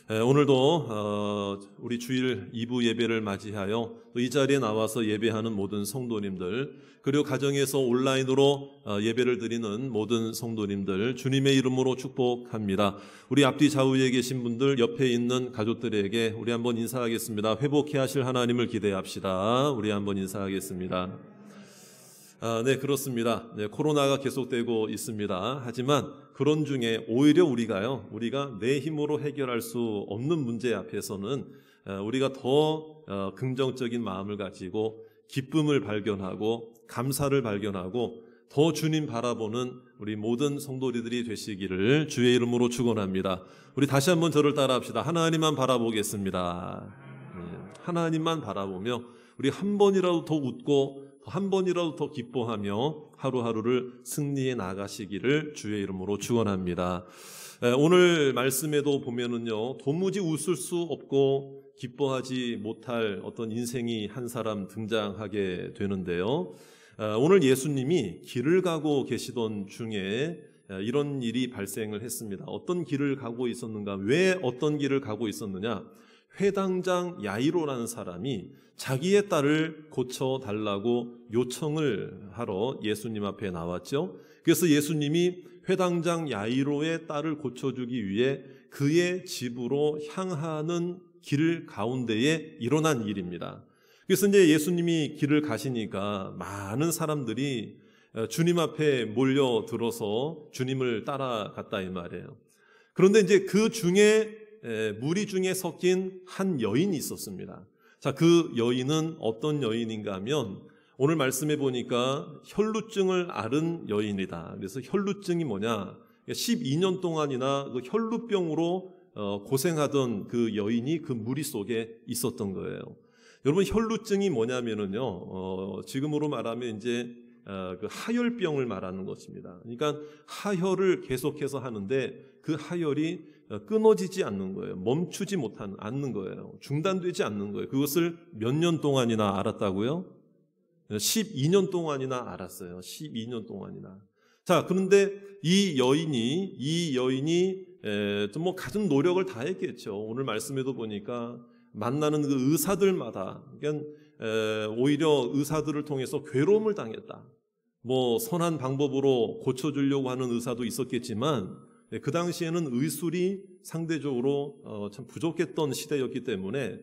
오늘도 우리 주일 2부 예배를 맞이하여 이 자리에 나와서 예배하는 모든 성도님들, 그리고 가정에서 온라인으로 예배를 드리는 모든 성도님들 주님의 이름으로 축복합니다. 우리 앞뒤 좌우에 계신 분들, 옆에 있는 가족들에게 우리 한번 인사하겠습니다. 회복해 하실 하나님을 기대합시다. 우리 한번 인사하겠습니다. 네, 그렇습니다. 네, 코로나가 계속되고 있습니다. 하지만 그런 중에 오히려 우리가 내 힘으로 해결할 수 없는 문제 앞에서는 우리가 더 긍정적인 마음을 가지고 기쁨을 발견하고 감사를 발견하고 더 주님 바라보는 우리 모든 성도들이 되시기를 주의 이름으로 축원합니다. 우리 다시 한번 저를 따라합시다. 하나님만 바라보겠습니다. 하나님만 바라보며 우리 한 번이라도 더 웃고 한 번이라도 더 기뻐하며 하루하루를 승리해 나가시기를 주의 이름으로 축원합니다. 오늘 말씀에도 보면은요, 도무지 웃을 수 없고 기뻐하지 못할 어떤 인생이 한 사람 등장하게 되는데요. 오늘 예수님이 길을 가고 계시던 중에 이런 일이 발생을 했습니다. 어떤 길을 가고 있었는가? 왜 어떤 길을 가고 있었느냐? 회당장 야이로라는 사람이 자기의 딸을 고쳐달라고 요청을 하러 예수님 앞에 나왔죠. 그래서 예수님이 회당장 야이로의 딸을 고쳐주기 위해 그의 집으로 향하는 길 가운데에 일어난 일입니다. 그래서 이제 예수님이 길을 가시니까 많은 사람들이 주님 앞에 몰려들어서 주님을 따라갔다 이 말이에요. 그런데 이제 그 중에 무리 중에 섞인 한 여인이 있었습니다. 자, 그 여인은 어떤 여인인가 하면 오늘 말씀해 보니까 혈루증을 앓은 여인이다. 그래서 혈루증이 뭐냐? 12년 동안이나 그 혈루병으로 고생하던 그 여인이 그 무리 속에 있었던 거예요. 여러분, 혈루증이 뭐냐면은요, 지금으로 말하면 이제 그 하혈병을 말하는 것입니다. 그러니까 하혈을 계속해서 하는데 그 하혈이 끊어지지 않는 거예요. 멈추지 않는 거예요. 중단되지 않는 거예요. 그것을 몇 년 동안이나 알았다고요? 12년 동안이나 알았어요. 12년 동안이나. 자, 그런데 이 여인이 좀 뭐 가진 노력을 다했겠죠. 오늘 말씀에도 보니까 만나는 그 의사들마다, 그러니까 오히려 의사들을 통해서 괴로움을 당했다. 뭐 선한 방법으로 고쳐주려고 하는 의사도 있었겠지만 그 당시에는 의술이 상대적으로 참 부족했던 시대였기 때문에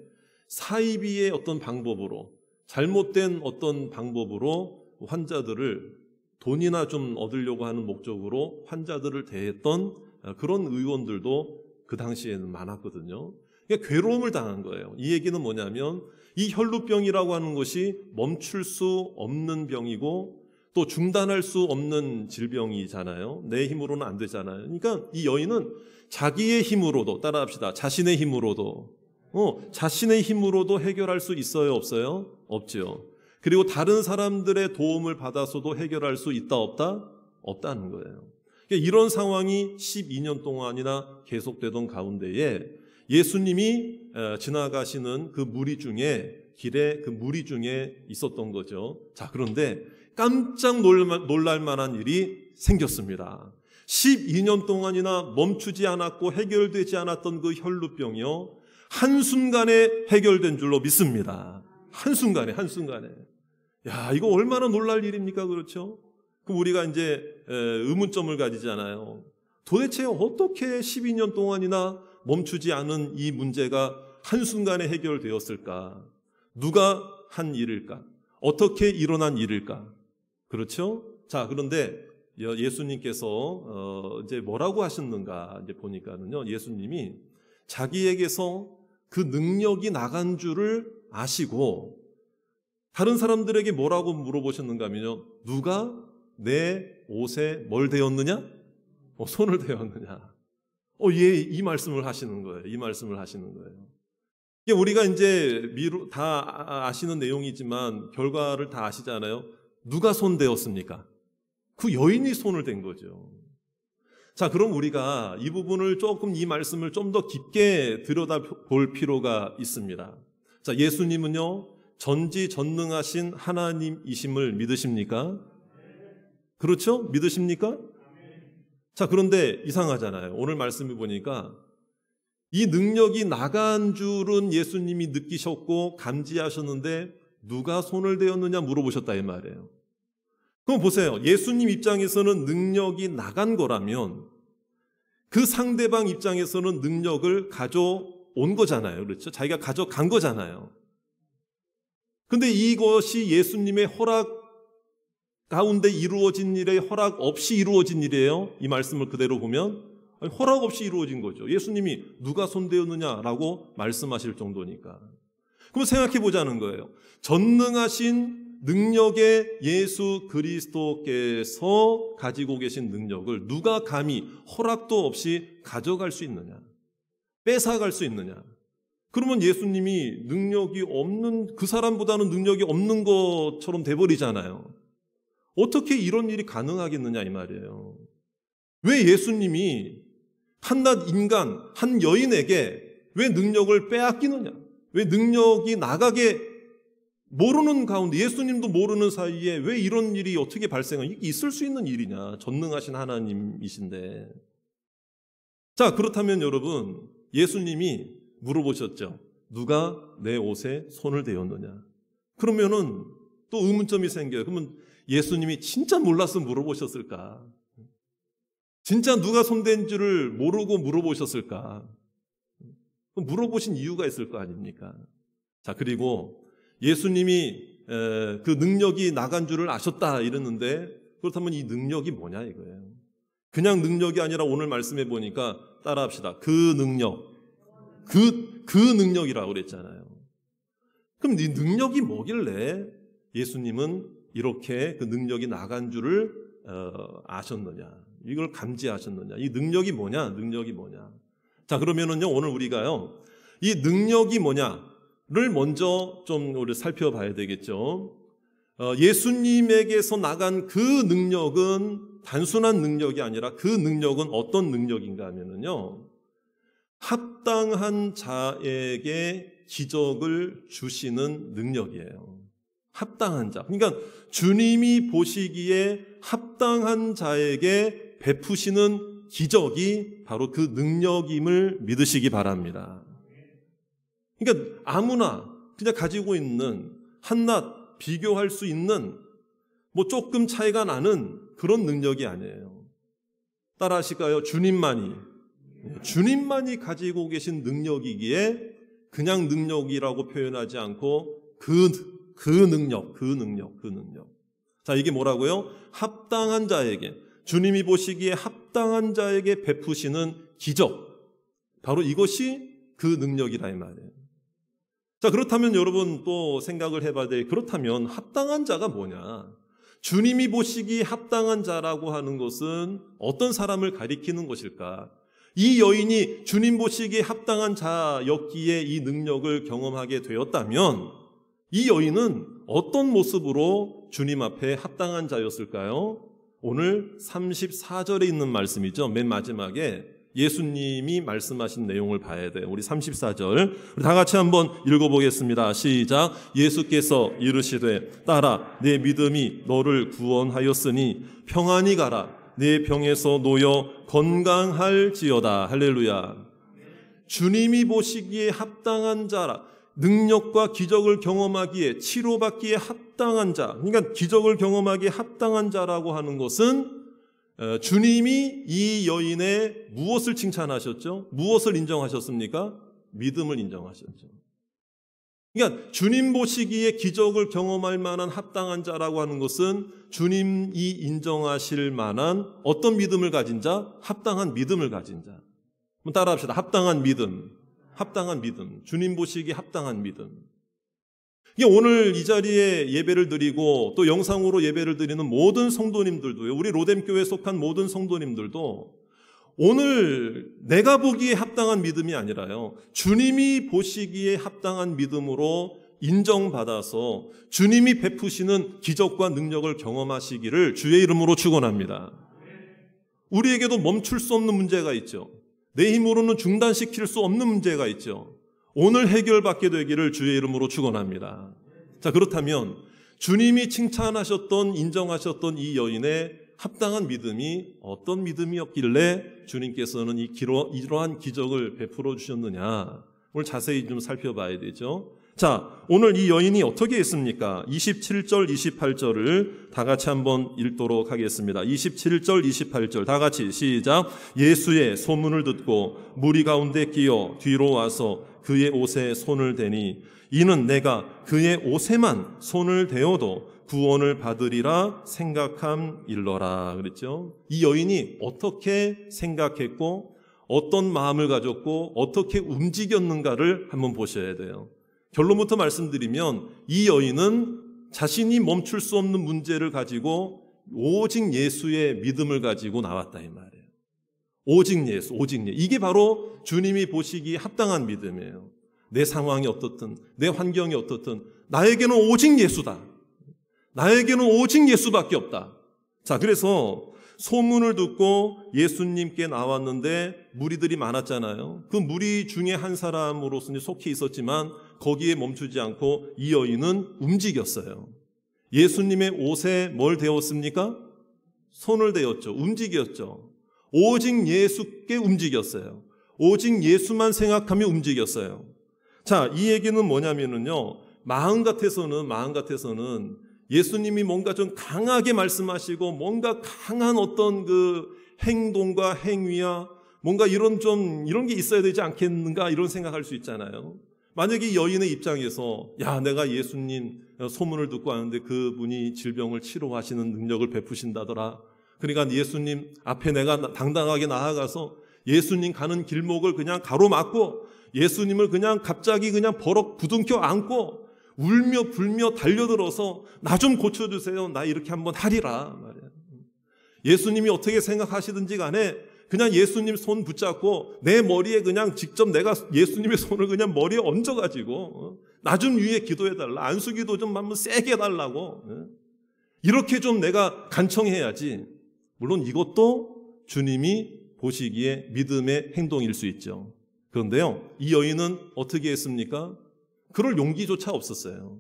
사이비의 어떤 방법으로, 잘못된 어떤 방법으로 환자들을 돈이나 좀 얻으려고 하는 목적으로 환자들을 대했던 그런 의원들도 그 당시에는 많았거든요. 그러니까 괴로움을 당한 거예요. 이 얘기는 뭐냐면 이 혈루병이라고 하는 것이 멈출 수 없는 병이고 또 중단할 수 없는 질병이잖아요. 내 힘으로는 안 되잖아요. 그러니까 이 여인은 자기의 힘으로도, 따라합시다. 자신의 힘으로도 해결할 수 있어요, 없어요? 없죠. 그리고 다른 사람들의 도움을 받아서도 해결할 수 있다, 없다? 없다는 거예요. 그러니까 이런 상황이 12년 동안이나 계속되던 가운데에 예수님이 지나가시는 그 무리 중에, 길에 그 무리 중에 있었던 거죠. 자, 그런데 깜짝 놀랄 만한 일이 생겼습니다. 12년 동안이나 멈추지 않았고 해결되지 않았던 그 혈루병이요, 한순간에 해결된 줄로 믿습니다. 한순간에. 야, 이거 얼마나 놀랄 일입니까? 그렇죠? 그럼 우리가 이제 의문점을 가지잖아요. 도대체 어떻게 12년 동안이나 멈추지 않은 이 문제가 한순간에 해결되었을까? 누가 한 일일까? 어떻게 일어난 일일까? 그렇죠? 자, 그런데 예수님께서 이제 뭐라고 하셨는가 이제 보니까는요, 예수님이 자기에게서 그 능력이 나간 줄을 아시고 다른 사람들에게 뭐라고 물어보셨는가 하면요, 누가 내 옷에 뭘 대었느냐? 손을 대었느냐? 이 말씀을 하시는 거예요. 이 말씀을 하시는 거예요. 이게 우리가 이제 다 아시는 내용이지만 결과를 다 아시잖아요. 누가 손 대었습니까? 그 여인이 손을 댄 거죠. 자, 그럼 우리가 이 부분을 조금, 이 말씀을 좀 더 깊게 들여다볼 필요가 있습니다. 자, 예수님은요, 전지전능하신 하나님이심을 믿으십니까? 그렇죠? 믿으십니까? 자, 그런데 이상하잖아요. 오늘 말씀을 보니까 이 능력이 나간 줄은 예수님이 느끼셨고 감지하셨는데 누가 손을 대었느냐 물어보셨다 이 말이에요. 그럼 보세요. 예수님 입장에서는 능력이 나간 거라면 그 상대방 입장에서는 능력을 가져온 거잖아요. 그렇죠? 자기가 가져간 거잖아요. 근데 이것이 예수님의 허락 가운데 이루어진 일에 허락 없이 이루어진 일이에요. 이 말씀을 그대로 보면 허락 없이 이루어진 거죠. 예수님이 누가 손대었느냐라고 말씀하실 정도니까. 그럼 생각해 보자는 거예요. 전능하신 능력의 예수 그리스도께서 가지고 계신 능력을 누가 감히 허락도 없이 가져갈 수 있느냐? 뺏어갈 수 있느냐? 그러면 예수님이 능력이 없는, 그 사람보다는 능력이 없는 것처럼 돼버리잖아요. 어떻게 이런 일이 가능하겠느냐 이 말이에요. 왜 예수님이 한낱 인간, 한 여인에게 왜 능력을 빼앗기느냐? 왜 능력이 나가게 모르는 가운데, 예수님도 모르는 사이에 왜 이런 일이 어떻게 발생하냐? 있을 수 있는 일이냐? 전능하신 하나님이신데. 자, 그렇다면 여러분, 예수님이 물어보셨죠. 누가 내 옷에 손을 대었느냐? 그러면은 또 의문점이 생겨요. 그러면 예수님이 진짜 몰라서 물어보셨을까? 진짜 누가 손댄 줄을 모르고 물어보셨을까? 물어보신 이유가 있을 거 아닙니까? 자, 그리고 예수님이 그 능력이 나간 줄을 아셨다 이랬는데, 그렇다면 이 능력이 뭐냐 이거예요. 그냥 능력이 아니라 오늘 말씀해 보니까 따라합시다. 그 능력, 그 능력이라고 그랬잖아요. 그럼 이 능력이 뭐길래 예수님은 이렇게 그 능력이 나간 줄을 아셨느냐, 이걸 감지하셨느냐, 이 능력이 뭐냐, 능력이 뭐냐. 자, 그러면은요, 오늘 우리가요, 이 능력이 뭐냐를 먼저 좀 우리 살펴봐야 되겠죠. 예수님에게서 나간 그 능력은 단순한 능력이 아니라 그 능력은 어떤 능력인가 하면은요, 합당한 자에게 기적을 주시는 능력이에요. 합당한 자. 그러니까 주님이 보시기에 합당한 자에게 베푸시는 기적이 바로 그 능력임을 믿으시기 바랍니다. 그러니까 아무나 그냥 가지고 있는 한낱 비교할 수 있는 뭐 조금 차이가 나는 그런 능력이 아니에요. 따라 하실까요? 주님만이 가지고 계신 능력이기에 그냥 능력이라고 표현하지 않고 그 능력. 자, 이게 뭐라고요? 합당한 자에게, 주님이 보시기에 합당한 자에게 베푸시는 기적. 바로 이것이 그 능력이라 이 말이에요. 자, 그렇다면 여러분 또 생각을 해봐야 돼. 그렇다면 합당한 자가 뭐냐? 주님이 보시기에 합당한 자라고 하는 것은 어떤 사람을 가리키는 것일까? 이 여인이 주님 보시기에 합당한 자였기에 이 능력을 경험하게 되었다면 이 여인은 어떤 모습으로 주님 앞에 합당한 자였을까요? 오늘 34절에 있는 말씀이죠. 맨 마지막에 예수님이 말씀하신 내용을 봐야 돼요. 우리 34절 우리 다 같이 한번 읽어보겠습니다. 시작. 예수께서 이르시되 딸아 내 믿음이 너를 구원하였으니 평안히 가라. 내 병에서 놓여 건강할지어다. 할렐루야. 주님이 보시기에 합당한 자라, 능력과 기적을 경험하기에, 치료받기에 합당한 자, 그러니까 기적을 경험하기에 합당한 자라고 하는 것은 주님이 이 여인의 무엇을 칭찬하셨죠? 무엇을 인정하셨습니까? 믿음을 인정하셨죠. 그러니까 주님 보시기에 기적을 경험할 만한 합당한 자라고 하는 것은 주님이 인정하실 만한 어떤 믿음을 가진 자? 합당한 믿음을 가진 자. 한번 따라합시다. 합당한 믿음. 주님 보시기에 합당한 믿음. 이게 오늘 이 자리에 예배를 드리고 또 영상으로 예배를 드리는 모든 성도님들도요, 우리 로뎀교회에 속한 모든 성도님들도 오늘 내가 보기에 합당한 믿음이 아니라요, 주님이 보시기에 합당한 믿음으로 인정받아서 주님이 베푸시는 기적과 능력을 경험하시기를 주의 이름으로 축원합니다. 우리에게도 멈출 수 없는 문제가 있죠. 내 힘으로는 중단시킬 수 없는 문제가 있죠. 오늘 해결받게 되기를 주의 이름으로 축원합니다. 자, 그렇다면 주님이 칭찬하셨던, 인정하셨던 이 여인의 합당한 믿음이 어떤 믿음이었길래 주님께서는 이러한 기적을 베풀어 주셨느냐, 오늘 자세히 좀 살펴봐야 되죠. 자, 오늘 이 여인이 어떻게 했습니까? 27절, 28절을 다 같이 한번 읽도록 하겠습니다. 27절, 28절 다 같이 시작. 예수의 소문을 듣고 무리 가운데 끼어 뒤로 와서 그의 옷에 손을 대니 이는 내가 그의 옷에만 손을 대어도 구원을 받으리라 생각함일러라 그랬죠. 이 여인이 어떻게 생각했고 어떤 마음을 가졌고 어떻게 움직였는가를 한번 보셔야 돼요. 결론부터 말씀드리면 이 여인은 자신이 멈출 수 없는 문제를 가지고 오직 예수의 믿음을 가지고 나왔다 이 말이에요. 오직 예수, 오직 예수. 이게 바로 주님이 보시기에 합당한 믿음이에요. 내 상황이 어떻든 내 환경이 어떻든 나에게는 오직 예수다. 나에게는 오직 예수밖에 없다. 자, 그래서 소문을 듣고 예수님께 나왔는데 무리들이 많았잖아요. 그 무리 중에 한 사람으로서 속해 있었지만 거기에 멈추지 않고 이 여인은 움직였어요. 예수님의 옷에 뭘 대었습니까? 손을 대었죠. 움직였죠. 오직 예수께 움직였어요. 오직 예수만 생각하며 움직였어요. 자, 이 얘기는 뭐냐면요. 마음 같아서는 예수님이 뭔가 좀 강하게 말씀하시고 뭔가 강한 어떤 그 행동과 행위야 뭔가 이런 게 있어야 되지 않겠는가 이런 생각할 수 있잖아요. 만약에 이 여인의 입장에서 야, 내가 예수님 소문을 듣고 왔는데 그분이 질병을 치료하시는 능력을 베푸신다더라. 그러니까 예수님 앞에 내가 당당하게 나아가서 예수님 가는 길목을 그냥 가로막고 예수님을 그냥 갑자기 그냥 버럭 부둥켜 안고 울며 불며 달려들어서 나 좀 고쳐주세요. 나 이렇게 한번 하리라 말이야. 예수님이 어떻게 생각하시든지 간에 그냥 예수님 손 붙잡고 내 머리에 그냥 직접 내가 예수님의 손을 그냥 머리에 얹어가지고 나 좀 위에 기도해달라. 안수기도 좀 한번 세게 해달라고. 이렇게 좀 내가 간청해야지. 물론 이것도 주님이 보시기에 믿음의 행동일 수 있죠. 그런데요, 이 여인은 어떻게 했습니까? 그럴 용기조차 없었어요.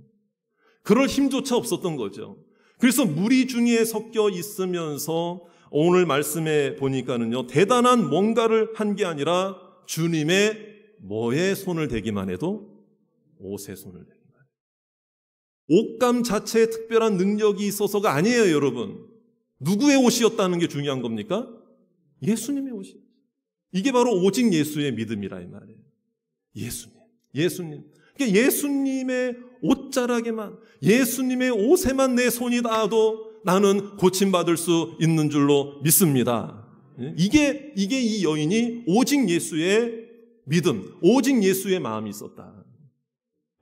그럴 힘조차 없었던 거죠. 그래서 무리 중에 섞여 있으면서 오늘 말씀에 보니까는요, 대단한 뭔가를 한 게 아니라 주님의 뭐에 손을 대기만 해도 옷에 손을 대기만 해도. 옷감 자체에 특별한 능력이 있어서가 아니에요, 여러분. 누구의 옷이었다는 게 중요한 겁니까? 예수님의 옷이. 이게 바로 오직 예수의 믿음이라 이 말이에요. 예수님. 그러니까 예수님의 옷자락에만, 예수님의 옷에만 내 손이 닿아도 나는 고침받을 수 있는 줄로 믿습니다. 이게 이 여인이 오직 예수의 믿음, 오직 예수의 마음이 있었다.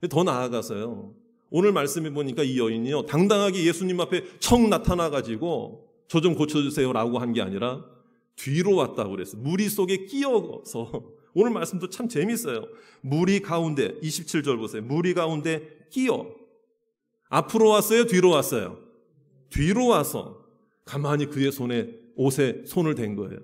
더 나아가서요, 오늘 말씀해 보니까 이 여인이요, 당당하게 예수님 앞에 청 나타나가지고 저 좀 고쳐주세요 라고 한 게 아니라 뒤로 왔다고 그랬어요. 무리 속에 끼어서. 오늘 말씀도 참 재밌어요. 무리 가운데, 27절 보세요. 무리 가운데 끼어. 앞으로 왔어요? 뒤로 왔어요? 뒤로 와서 가만히 그의 옷에 손을 댄 거예요.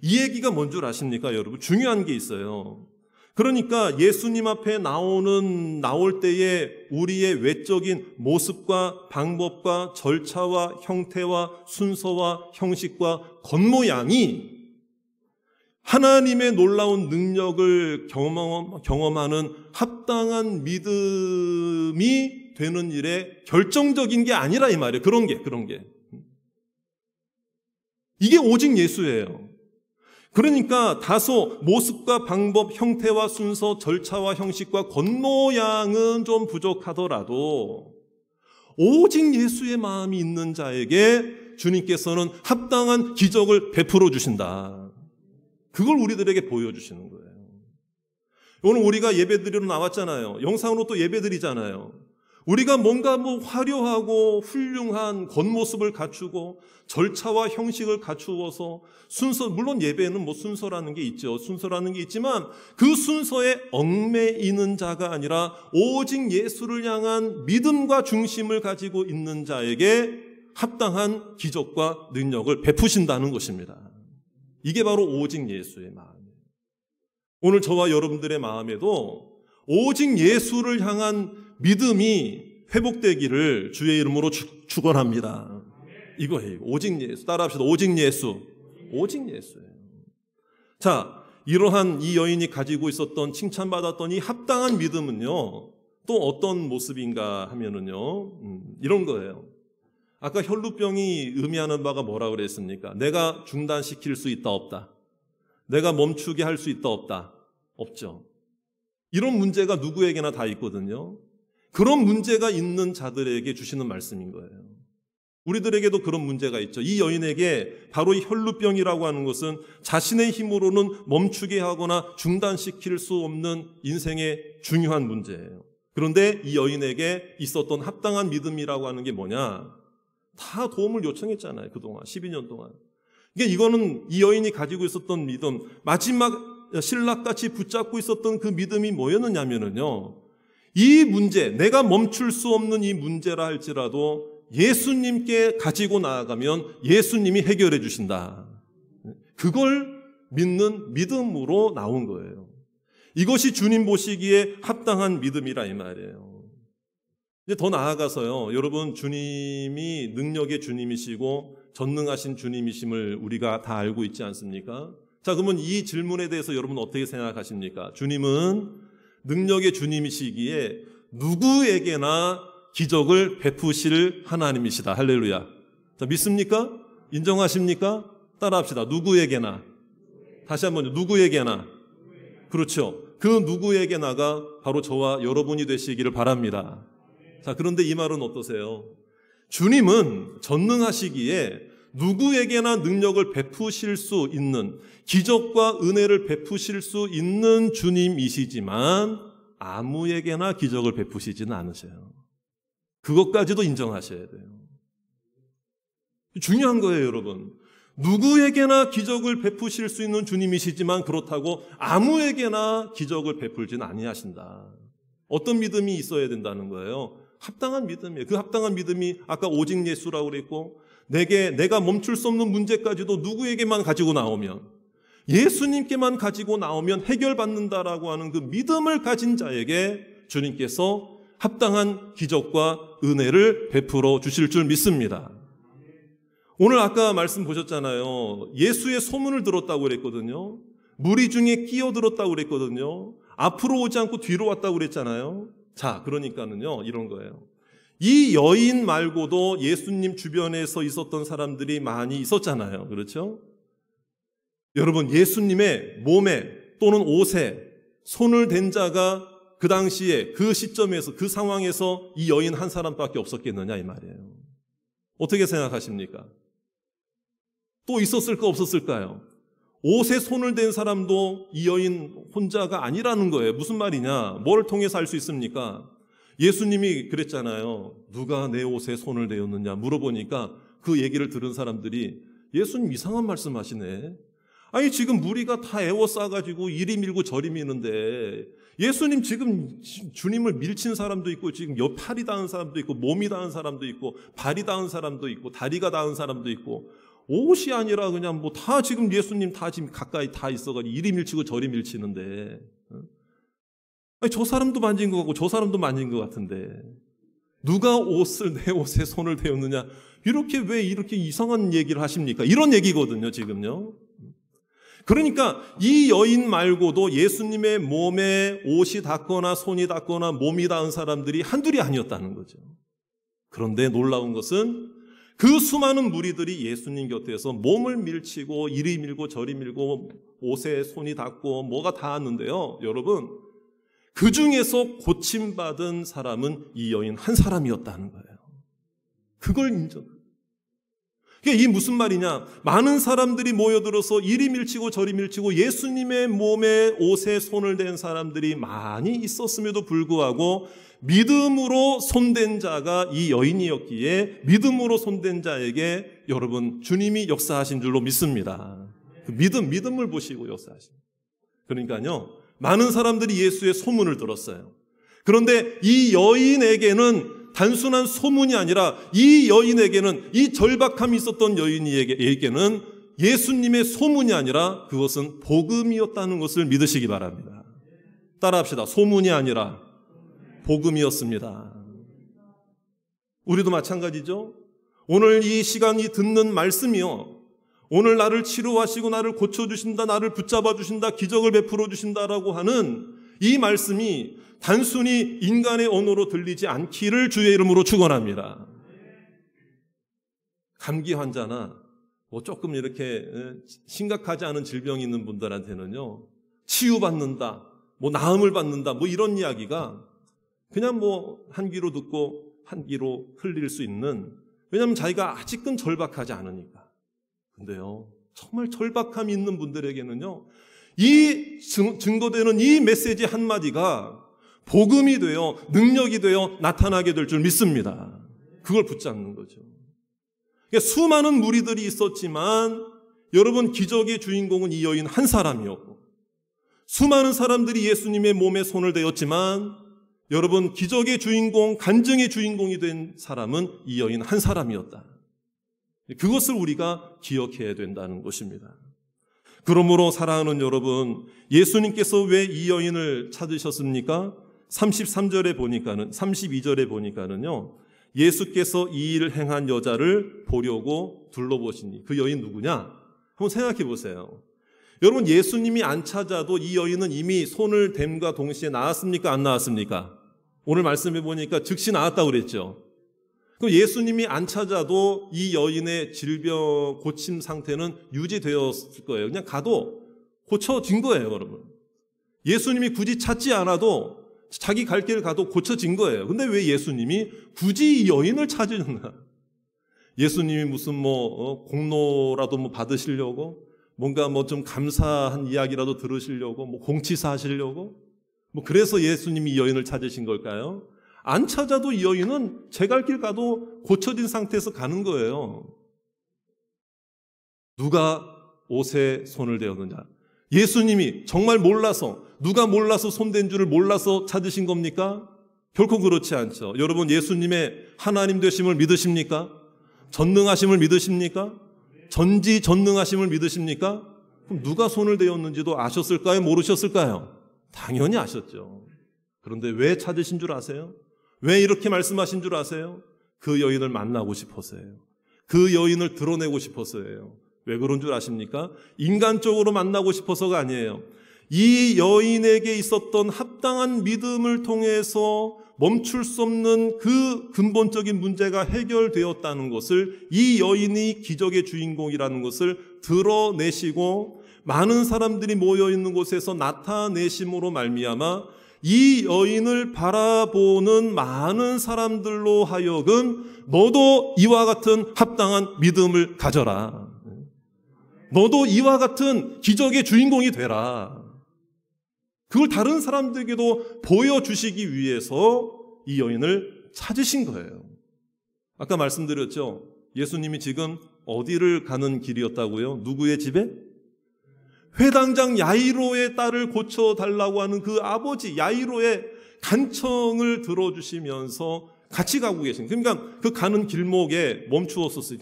이 얘기가 뭔 줄 아십니까, 여러분? 중요한 게 있어요. 그러니까 예수님 앞에 나올 때에 우리의 외적인 모습과 방법과 절차와 형태와 순서와 형식과 겉모양이 하나님의 놀라운 능력을 경험하는 합당한 믿음이 되는 일에 결정적인 게 아니라 이 말이에요. 그런 게. 이게 오직 예수예요. 그러니까 다소 모습과 방법, 형태와 순서, 절차와 형식과 겉모양은 좀 부족하더라도 오직 예수의 마음이 있는 자에게 주님께서는 합당한 기적을 베풀어 주신다. 그걸 우리들에게 보여주시는 거예요. 오늘 우리가 예배드리러 나왔잖아요. 영상으로 또 예배드리잖아요. 우리가 뭔가 화려하고 훌륭한 겉모습을 갖추고 절차와 형식을 갖추어서 물론 예배는 순서라는 게 있죠. 순서라는 게 있지만 그 순서에 얽매이는 자가 아니라 오직 예수를 향한 믿음과 중심을 가지고 있는 자에게 합당한 기적과 능력을 베푸신다는 것입니다. 이게 바로 오직 예수의 마음이에요. 오늘 저와 여러분들의 마음에도 오직 예수를 향한 믿음이 회복되기를 주의 이름으로 축원합니다. 이거예요. 오직 예수. 따라합시다. 오직 예수. 오직 예수예요. 자, 이러한 이 여인이 가지고 있었던 칭찬받았던 이 합당한 믿음은요, 또 어떤 모습인가 하면은요, 이런 거예요. 아까 혈루병이 의미하는 바가 뭐라고 그랬습니까? 내가 중단시킬 수 있다, 없다? 내가 멈추게 할 수 있다, 없다? 없죠. 이런 문제가 누구에게나 다 있거든요. 그런 문제가 있는 자들에게 주시는 말씀인 거예요. 우리들에게도 그런 문제가 있죠. 이 여인에게 바로 이 혈루병이라고 하는 것은 자신의 힘으로는 멈추게 하거나 중단시킬 수 없는 인생의 중요한 문제예요. 그런데 이 여인에게 있었던 합당한 믿음이라고 하는 게 뭐냐? 다 도움을 요청했잖아요. 그동안 12년 동안. 그러니까 이거는 이 여인이 가지고 있었던 믿음, 마지막 신락같이 붙잡고 있었던 그 믿음이 뭐였느냐면요, 이 문제, 내가 멈출 수 없는 이 문제라 할지라도 예수님께 가지고 나아가면 예수님이 해결해 주신다. 그걸 믿는 믿음으로 나온 거예요. 이것이 주님 보시기에 합당한 믿음이라 이 말이에요. 이제 더 나아가서요, 여러분, 주님이 능력의 주님이시고 전능하신 주님이심을 우리가 다 알고 있지 않습니까? 자, 그러면 이 질문에 대해서 여러분 어떻게 생각하십니까? 주님은 능력의 주님이시기에 누구에게나 기적을 베푸실 하나님이시다. 할렐루야. 자, 믿습니까? 인정하십니까? 따라합시다. 누구에게나. 다시 한번, 누구에게나. 그렇죠. 그 누구에게나가 바로 저와 여러분이 되시기를 바랍니다. 자, 그런데 이 말은 어떠세요? 주님은 전능하시기에 누구에게나 능력을 베푸실 수 있는, 기적과 은혜를 베푸실 수 있는 주님이시지만 아무에게나 기적을 베푸시지는 않으세요. 그것까지도 인정하셔야 돼요. 중요한 거예요, 여러분. 누구에게나 기적을 베푸실 수 있는 주님이시지만 그렇다고 아무에게나 기적을 베풀지는 아니하신다. 어떤 믿음이 있어야 된다는 거예요? 합당한 믿음이에요. 그 합당한 믿음이 아까 오직 예수라고 그랬고, 내가 멈출 수 없는 문제까지도 누구에게만 가지고 나오면, 예수님께만 가지고 나오면 해결받는다라고 하는 그 믿음을 가진 자에게 주님께서 합당한 기적과 은혜를 베풀어 주실 줄 믿습니다. 오늘 아까 말씀 보셨잖아요. 예수의 소문을 들었다고 그랬거든요. 무리 중에 끼어들었다고 그랬거든요. 앞으로 오지 않고 뒤로 왔다고 그랬잖아요. 자, 그러니까는요, 이런 거예요. 이 여인 말고도 예수님 주변에서 있었던 사람들이 많이 있었잖아요. 그렇죠? 여러분, 예수님의 몸에 또는 옷에 손을 댄 자가 그 당시에 그 시점에서 그 상황에서 이 여인 한 사람밖에 없었겠느냐 이 말이에요. 어떻게 생각하십니까? 또 있었을까 없었을까요? 옷에 손을 댄 사람도 이 여인 혼자가 아니라는 거예요. 무슨 말이냐? 뭘 통해서 알 수 있습니까? 예수님이 그랬잖아요. 누가 내 옷에 손을 대었느냐 물어보니까 그 얘기를 들은 사람들이 예수님 이상한 말씀하시네. 아니 지금 무리가 다 에워싸가지고 이리 밀고 저리 미는데 예수님 지금 주님을 밀친 사람도 있고 지금 팔이 닿은 사람도 있고 몸이 닿은 사람도 있고 발이 닿은 사람도 있고 다리가 닿은 사람도 있고 옷이 아니라 그냥 뭐 다 지금 예수님 다 지금 가까이 다 있어가지고 이리 밀치고 저리 밀치는데 아니 저 사람도 만진 것 같고 저 사람도 만진 것 같은데 누가 내 옷에 손을 대었느냐 왜 이렇게 이상한 얘기를 하십니까? 이런 얘기거든요 지금요. 그러니까 이 여인 말고도 예수님의 몸에 옷이 닿거나 손이 닿거나 몸이 닿은 사람들이 한둘이 아니었다는 거죠. 그런데 놀라운 것은 그 수많은 무리들이 예수님 곁에서 몸을 밀치고 이리 밀고 저리 밀고 옷에 손이 닿고 뭐가 닿았는데요. 여러분, 그 중에서 고침받은 사람은 이 여인 한 사람이었다는 거예요. 그걸 인정합니다. 그게 이 무슨 말이냐? 많은 사람들이 모여들어서 이리 밀치고 저리 밀치고 예수님의 몸에 옷에 손을 댄 사람들이 많이 있었음에도 불구하고 믿음으로 손댄 자가 이 여인이었기에 믿음으로 손댄 자에게 여러분 주님이 역사하신 줄로 믿습니다. 그 믿음을 보시고 역사하신. 그러니까요. 많은 사람들이 예수의 소문을 들었어요. 그런데 이 여인에게는 단순한 소문이 아니라 이 여인에게는 이 절박함이 있었던 여인에게는 예수님의 소문이 아니라 그것은 복음이었다는 것을 믿으시기 바랍니다. 따라합시다. 소문이 아니라 복음이었습니다. 우리도 마찬가지죠. 오늘 이 시간이 듣는 말씀이요, 오늘 나를 치료하시고 나를 고쳐주신다, 나를 붙잡아 주신다, 기적을 베풀어 주신다라고 하는 이 말씀이 단순히 인간의 언어로 들리지 않기를 주의 이름으로 축원합니다. 감기 환자나 뭐 조금 이렇게 심각하지 않은 질병이 있는 분들한테는요, 치유받는다, 뭐 나음을 받는다, 뭐 이런 이야기가 그냥 뭐 한 귀로 듣고 한 귀로 흘릴 수 있는, 왜냐하면 자기가 아직은 절박하지 않으니까. 근데요, 정말 절박함이 있는 분들에게는요, 이 증거되는 이 메시지 한마디가 복음이 되어 능력이 되어 나타나게 될 줄 믿습니다. 그걸 붙잡는 거죠. 그러니까 수많은 무리들이 있었지만 여러분, 기적의 주인공은 이 여인 한 사람이었고, 수많은 사람들이 예수님의 몸에 손을 대었지만 여러분, 기적의 주인공, 간증의 주인공이 된 사람은 이 여인 한 사람이었다. 그것을 우리가 기억해야 된다는 것입니다. 그러므로 사랑하는 여러분, 예수님께서 왜 이 여인을 찾으셨습니까? 32절에 보니까는요, 예수께서 이 일을 행한 여자를 보려고 둘러보시니, 그 여인 누구냐? 한번 생각해 보세요. 여러분, 예수님이 안 찾아도 이 여인은 이미 손을 댐과 동시에 나았습니까? 안 나았습니까? 오늘 말씀해 보니까 즉시 나았다고 그랬죠. 그럼 예수님이 안 찾아도 이 여인의 질병 고침 상태는 유지되었을 거예요. 그냥 가도 고쳐진 거예요, 여러분. 예수님이 굳이 찾지 않아도 자기 갈 길 가도 고쳐진 거예요. 근데 왜 예수님이 굳이 이 여인을 찾으셨나? 예수님이 무슨 공로라도 받으시려고, 뭔가 좀 감사한 이야기라도 들으시려고, 공치사 하시려고, 그래서 예수님이 이 여인을 찾으신 걸까요? 안 찾아도 이 여인은 제 갈 길 가도 고쳐진 상태에서 가는 거예요. 누가 옷에 손을 대었느냐? 예수님이 정말 몰라서, 누가 몰라서 손댄 줄을 몰라서 찾으신 겁니까? 결코 그렇지 않죠. 여러분, 예수님의 하나님 되심을 믿으십니까? 전능하심을 믿으십니까? 전지전능하심을 믿으십니까? 그럼 누가 손을 대었는지도 아셨을까요? 모르셨을까요? 당연히 아셨죠. 그런데 왜 찾으신 줄 아세요? 왜 이렇게 말씀하신 줄 아세요? 그 여인을 만나고 싶어서예요. 그 여인을 드러내고 싶어서예요. 왜 그런 줄 아십니까? 인간적으로 만나고 싶어서가 아니에요. 이 여인에게 있었던 합당한 믿음을 통해서 멈출 수 없는 그 근본적인 문제가 해결되었다는 것을, 이 여인이 기적의 주인공이라는 것을 드러내시고 많은 사람들이 모여있는 곳에서 나타내심으로 말미암아 이 여인을 바라보는 많은 사람들로 하여금 너도 이와 같은 합당한 믿음을 가져라, 너도 이와 같은 기적의 주인공이 되라, 그걸 다른 사람들에게도 보여주시기 위해서 이 여인을 찾으신 거예요. 아까 말씀드렸죠. 예수님이 지금 어디를 가는 길이었다고요? 누구의 집에? 회당장 야이로의 딸을 고쳐달라고 하는 그 아버지 야이로의 간청을 들어주시면서 같이 가고 계신, 그러니까 그 가는 길목에 멈추었었어요.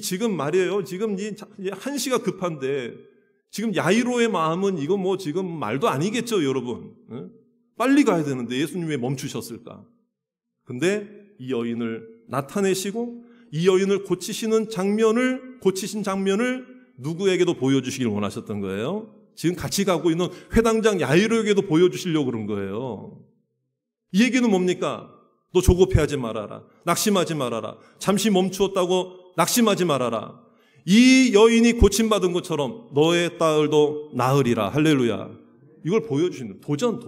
지금 말이에요. 지금 이 한시가 급한데 지금 야이로의 마음은 이거 지금 말도 아니겠죠, 여러분. 빨리 가야 되는데 예수님 왜 멈추셨을까? 근데 이 여인을 나타내시고 이 여인을 고치신 장면을 누구에게도 보여주시길 원하셨던 거예요. 지금 같이 가고 있는 회당장 야이로에게도 보여주시려고 그런 거예요. 이 얘기는 뭡니까? 너 조급해하지 말아라. 낙심하지 말아라. 잠시 멈추었다고 낙심하지 말아라. 이 여인이 고침받은 것처럼 너의 딸도 나으리라. 할렐루야. 이걸 보여주시는 도전.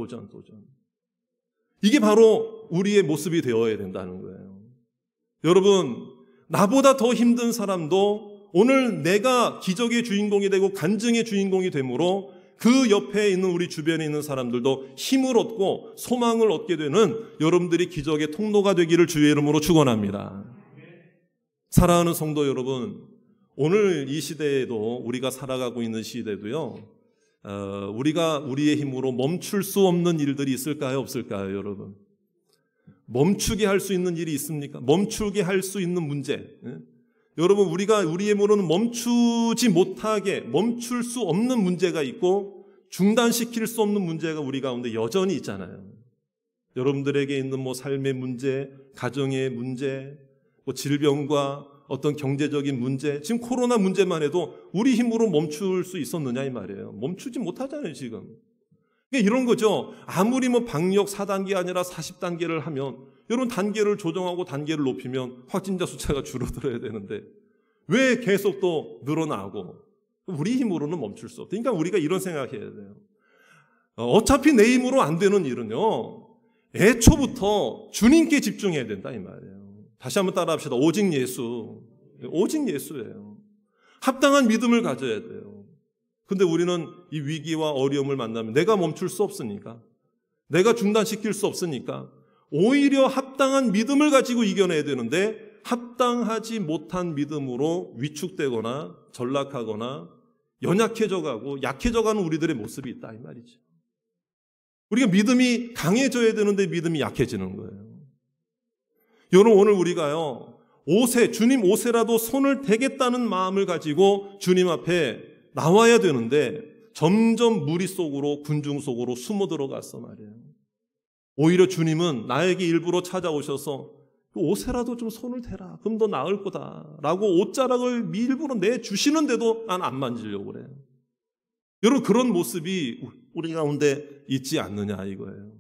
이게 바로 우리의 모습이 되어야 된다는 거예요. 여러분, 나보다 더 힘든 사람도 오늘 내가 기적의 주인공이 되고 간증의 주인공이 되므로 그 옆에 있는 우리 주변에 있는 사람들도 힘을 얻고 소망을 얻게 되는 여러분들이 기적의 통로가 되기를 주의 이름으로 축원합니다. 사랑하는 성도 여러분, 오늘 이 시대에도, 우리가 살아가고 있는 시대도요, 우리가 우리의 힘으로 멈출 수 없는 일들이 있을까요? 없을까요, 여러분? 멈추게 할 수 있는 일이 있습니까? 멈추게 할 수 있는 문제. 여러분, 우리가 우리의 힘으로는 멈추지 못하게, 멈출 수 없는 문제가 있고 중단시킬 수 없는 문제가 우리 가운데 여전히 있잖아요. 여러분들에게 있는 삶의 문제, 가정의 문제, 뭐 질병과 어떤 경제적인 문제, 지금 코로나 문제만 해도 우리 힘으로 멈출 수 있었느냐 이 말이에요. 멈추지 못하잖아요 지금. 그러니까 이런 거죠. 아무리 뭐 방역 4단계 아니라 40단계를 하면 이런 단계를 조정하고 단계를 높이면 확진자 숫자가 줄어들어야 되는데 왜 계속 또 늘어나고 우리 힘으로는 멈출 수 없다. 그러니까 우리가 이런 생각해야 돼요. 어차피 내 힘으로 안 되는 일은요, 애초부터 주님께 집중해야 된다 이 말이에요. 다시 한번 따라합시다. 오직 예수. 오직 예수예요. 합당한 믿음을 가져야 돼요. 근데 우리는 이 위기와 어려움을 만나면 내가 멈출 수 없으니까, 내가 중단시킬 수 없으니까 오히려 합당한 믿음을 가지고 이겨내야 되는데 합당하지 못한 믿음으로 위축되거나 전락하거나 연약해져가고 약해져가는 우리들의 모습이 있다 이 말이죠. 우리가 믿음이 강해져야 되는데 믿음이 약해지는 거예요. 여러분 오늘 우리가요, 주님 옷에라도 손을 대겠다는 마음을 가지고 주님 앞에 나와야 되는데 점점 무리 속으로 군중 속으로 숨어 들어갔어 말이에요. 오히려 주님은 나에게 일부러 찾아오셔서 옷에라도 좀 손을 대라. 그럼 더 나을 거다. 라고 옷자락을 일부러 내주시는데도 난 안 만지려고 그래요. 여러분 그런 모습이 우리 가운데 있지 않느냐 이거예요.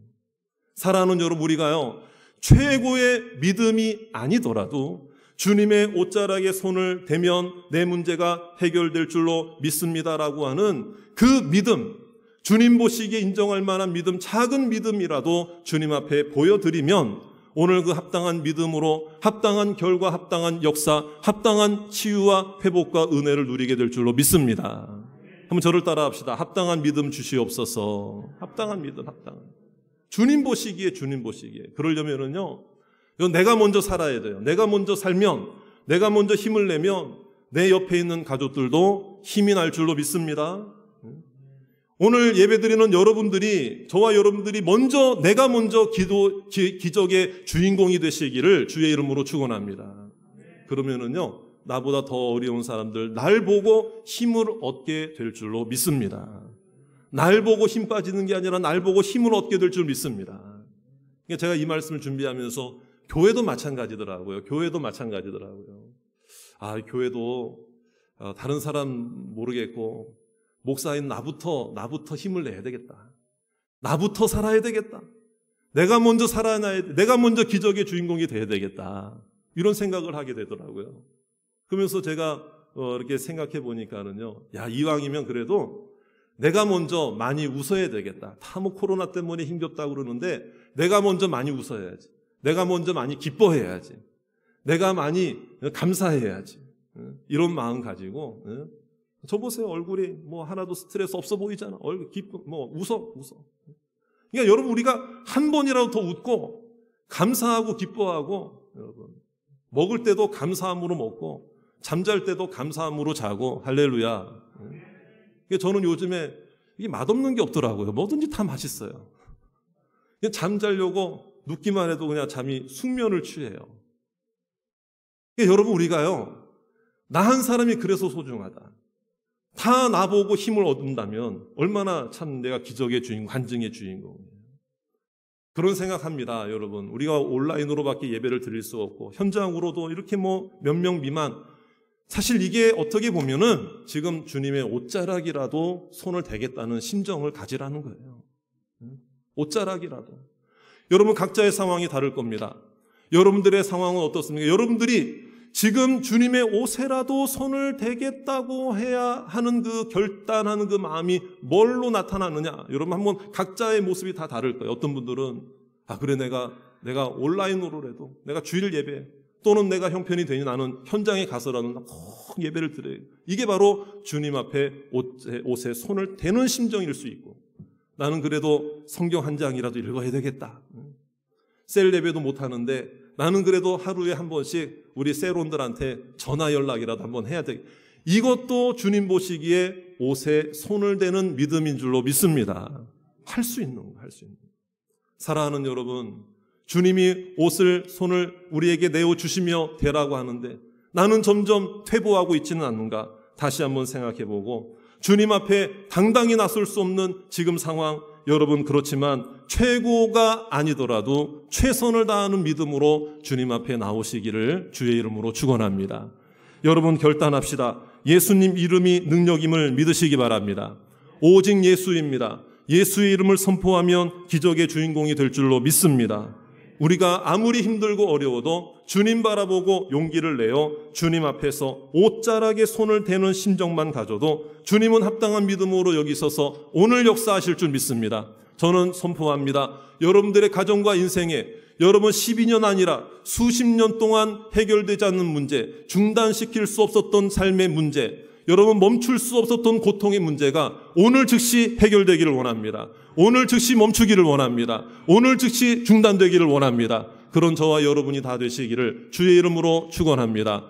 사랑하는 여러분 우리가요, 최고의 믿음이 아니더라도 주님의 옷자락에 손을 대면 내 문제가 해결될 줄로 믿습니다라고 하는 그 믿음, 주님 보시기에 인정할 만한 믿음, 작은 믿음이라도 주님 앞에 보여드리면 오늘 그 합당한 믿음으로 합당한 결과, 합당한 역사, 합당한 치유와 회복과 은혜를 누리게 될 줄로 믿습니다. 한번 저를 따라합시다. 합당한 믿음 주시옵소서. 합당한 믿음, 합당한. 주님 보시기에. 그러려면은요, 내가 먼저 살아야 돼요. 내가 먼저 살면, 내가 먼저 힘을 내면 내 옆에 있는 가족들도 힘이 날 줄로 믿습니다. 오늘 예배드리는 여러분들이, 저와 여러분들이 내가 먼저 기적의 주인공이 되시기를 주의 이름으로 축원합니다. 그러면은요, 나보다 더 어려운 사람들 날 보고 힘을 얻게 될 줄로 믿습니다. 날 보고 힘 빠지는 게 아니라 날 보고 힘을 얻게 될 줄 믿습니다. 그러니까 제가 이 말씀을 준비하면서 교회도 마찬가지더라고요. 교회도 다른 사람 모르겠고 목사인 나부터 힘을 내야 되겠다. 나부터 살아야 되겠다. 내가 먼저 살아나야 돼. 내가 먼저 기적의 주인공이 돼야 되겠다. 이런 생각을 하게 되더라고요. 그러면서 제가 이렇게 생각해 보니까는요, 이왕이면 그래도 내가 먼저 많이 웃어야 되겠다. 다 뭐 코로나 때문에 힘겹다고 그러는데 내가 먼저 많이 웃어야지. 내가 먼저 많이 기뻐해야지. 내가 많이 감사해야지. 이런 마음 가지고, 저 보세요. 얼굴이 뭐 하나도 스트레스 없어 보이잖아. 얼굴 웃어. 그러니까 여러분 우리가 한 번이라도 더 웃고 감사하고 기뻐하고, 여러분 먹을 때도 감사함으로 먹고 잠잘 때도 감사함으로 자고, 할렐루야. 저는 요즘에 이게 맛없는 게 없더라고요. 뭐든지 다 맛있어요. 그냥 잠자려고 눕기만 해도 그냥 잠이 숙면을 취해요. 그러니까 여러분 우리가요, 나 한 사람이 그래서 소중하다. 다 나보고 힘을 얻는다면 얼마나 참 내가 기적의 주인공, 간증의 주인공이에요. 그런 생각합니다, 여러분. 우리가 온라인으로밖에 예배를 드릴 수 없고 현장으로도 이렇게 몇 명 미만, 사실 이게 어떻게 보면은 지금 주님의 옷자락이라도 손을 대겠다는 심정을 가지라는 거예요. 옷자락이라도. 여러분 각자의 상황이 다를 겁니다. 여러분들의 상황은 어떻습니까? 여러분들이 지금 주님의 옷에라도 손을 대겠다고 해야 하는 그 결단하는 그 마음이 뭘로 나타나느냐? 여러분 한번 각자의 모습이 다 다를 거예요. 어떤 분들은 그래 내가 온라인으로라도 내가 주일 예배 또는 내가 형편이 되니 나는 현장에 가서라도 꼭 예배를 드려요. 이게 바로 주님 앞에 옷에 손을 대는 심정일 수 있고, 나는 그래도 성경 한 장이라도 읽어야 되겠다. 셀 예배도 못하는데 나는 그래도 하루에 한 번씩 우리 셀원들한테 전화 연락이라도 한번 해야 돼. 이것도 주님 보시기에 옷에 손을 대는 믿음인 줄로 믿습니다. 할 수 있는 거. 사랑하는 여러분, 주님이 손을 우리에게 내어주시며 대라고 하는데 나는 점점 퇴보하고 있지는 않는가? 다시 한번 생각해보고 주님 앞에 당당히 나설 수 없는 지금 상황, 여러분 그렇지만 최고가 아니더라도 최선을 다하는 믿음으로 주님 앞에 나오시기를 주의 이름으로 축원합니다. 여러분 결단합시다. 예수님 이름이 능력임을 믿으시기 바랍니다. 오직 예수입니다. 예수의 이름을 선포하면 기적의 주인공이 될 줄로 믿습니다. 우리가 아무리 힘들고 어려워도 주님 바라보고 용기를 내어 주님 앞에서 옷자락에 손을 대는 심정만 가져도 주님은 합당한 믿음으로 여기 서서 오늘 역사하실 줄 믿습니다. 저는 선포합니다. 여러분들의 가정과 인생에 여러분 12년 아니라 수십 년 동안 해결되지 않는 문제, 중단시킬 수 없었던 삶의 문제, 여러분 멈출 수 없었던 고통의 문제가 오늘 즉시 해결되기를 원합니다. 오늘 즉시 멈추기를 원합니다. 오늘 즉시 중단되기를 원합니다. 그런 저와 여러분이 다 되시기를 주의 이름으로 축원합니다.